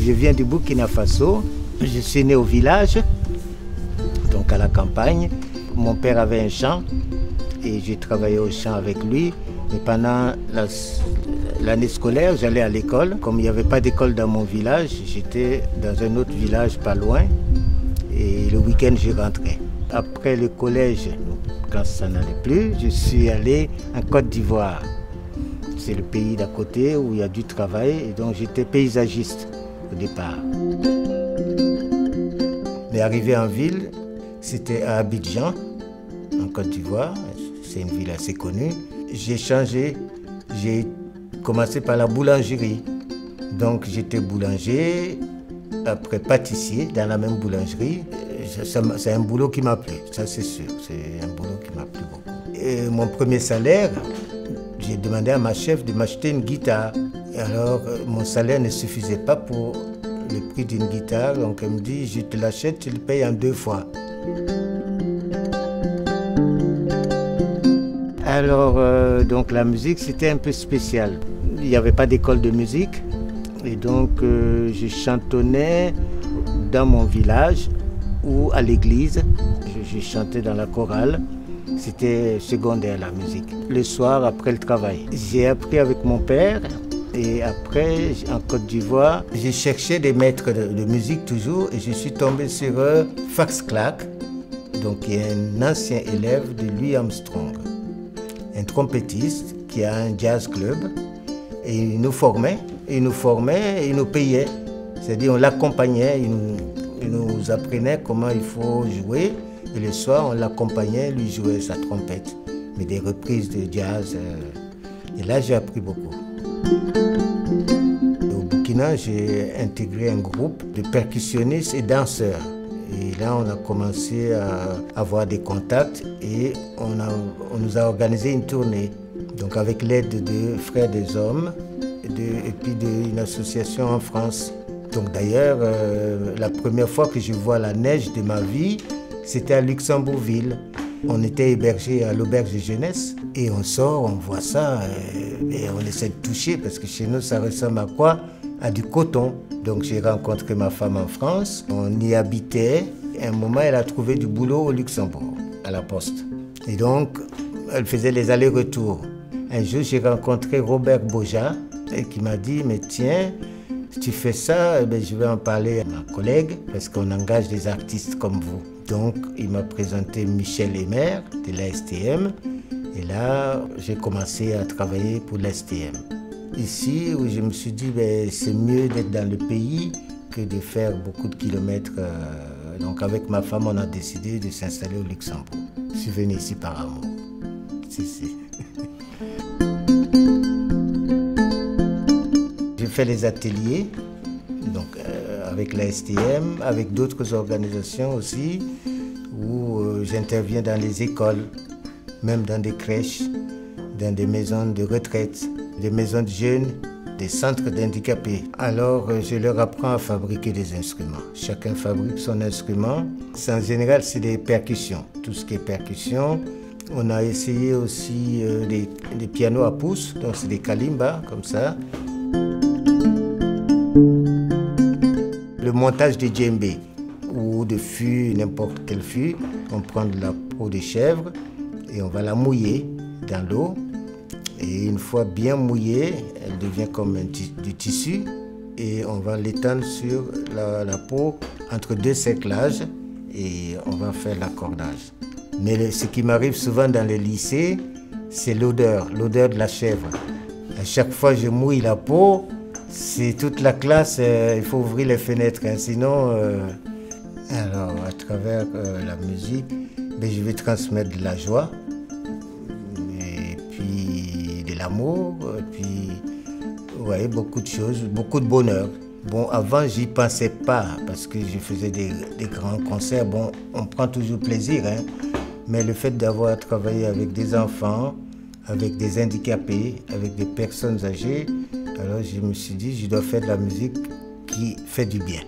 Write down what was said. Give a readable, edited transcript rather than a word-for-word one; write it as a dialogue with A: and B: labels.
A: Je viens du Burkina Faso. Je suis né au village, donc à la campagne. Mon père avait un champ et j'ai travaillé au champ avec lui. Mais pendant l'année scolaire, j'allais à l'école. Comme il n'y avait pas d'école dans mon village, j'étais dans un autre village pas loin. Et le week-end, je rentrais. Après le collège, quand ça n'allait plus, je suis allé en Côte d'Ivoire. C'est le pays d'à côté où il y a du travail. Et donc j'étais paysagiste au départ. Mais arrivé en ville, c'était à Abidjan, en Côte d'Ivoire. C'est une ville assez connue. J'ai changé, j'ai commencé par la boulangerie. Donc j'étais boulanger, après pâtissier dans la même boulangerie. C'est un boulot qui m'a plu, ça c'est sûr. C'est un boulot qui m'a plu beaucoup. Et mon premier salaire, j'ai demandé à ma chef de m'acheter une guitare. Et alors mon salaire ne suffisait pas pour le prix d'une guitare. Donc elle me dit, je te l'achète, tu le payes en 2 fois. Alors, donc la musique, c'était un peu spécial. Il n'y avait pas d'école de musique. Et donc, je chantonnais dans mon village ou à l'église. Je chantais dans la chorale. C'était secondaire, la musique. Le soir, après le travail. J'ai appris avec mon père. Et après, en Côte d'Ivoire, j'ai cherché des maîtres de musique toujours. Et je suis tombé sur Fax Clark, donc qui est un ancien élève de Louis Armstrong. Un trompettiste qui a un jazz club et il nous formait, il nous payait. C'est-à-dire on l'accompagnait, il nous apprenait comment il faut jouer et le soir on l'accompagnait, lui jouait sa trompette, mais des reprises de jazz. Et là j'ai appris beaucoup. Au Burkina, j'ai intégré un groupe de percussionnistes et danseurs. Et là, on a commencé à avoir des contacts et on nous a organisé une tournée. Donc avec l'aide de Frères des Hommes et puis d'une association en France. Donc d'ailleurs, la première fois que je vois la neige de ma vie, c'était à Luxembourgville. On était hébergés à l'auberge de jeunesse et on sort, on voit ça et on essaie de toucher parce que chez nous, ça ressemble à quoi? À du coton. Donc j'ai rencontré ma femme en France, on y habitait. Et à un moment, elle a trouvé du boulot au Luxembourg, à la poste. Et donc, elle faisait les allers-retours. Un jour, j'ai rencontré Robert Boja qui m'a dit, mais tiens, si tu fais ça, eh bien, je vais en parler à ma collègue parce qu'on engage des artistes comme vous. Donc, il m'a présenté Michel Emer de l'ASTM. Et là, j'ai commencé à travailler pour l'ASTM. Ici, où je me suis dit, ben, c'est mieux d'être dans le pays que de faire beaucoup de kilomètres. Donc avec ma femme, on a décidé de s'installer au Luxembourg. Je suis venu ici par amour. Si. J'ai fait les ateliers, donc avec la STM, avec d'autres organisations aussi, où j'interviens dans les écoles, même dans des crèches, dans des maisons de retraite, des maisons de jeunes, des centres d'handicapés. Alors, je leur apprends à fabriquer des instruments. Chacun fabrique son instrument. En général, c'est des percussions. Tout ce qui est percussion. On a essayé aussi des pianos à pouces, donc c'est des kalimbas, comme ça. Le montage des djembés ou de fûts, n'importe quel fût. On prend de la peau de chèvre et on va la mouiller dans l'eau. Et une fois bien mouillée, elle devient comme du tissu et on va l'étendre sur la peau entre 2 cerclages et on va faire l'accordage. Mais ce qui m'arrive souvent dans les lycées, c'est l'odeur de la chèvre. À chaque fois que je mouille la peau, c'est toute la classe, il faut ouvrir les fenêtres, hein, sinon... Alors, à travers la musique, ben, je vais transmettre de la joie. L'amour, puis ouais, beaucoup de choses, beaucoup de bonheur. Bon, avant, j'y pensais pas parce que je faisais des grands concerts. Bon, on prend toujours plaisir, hein, mais le fait d'avoir travaillé avec des enfants, avec des handicapés, avec des personnes âgées, alors je me suis dit, je dois faire de la musique qui fait du bien.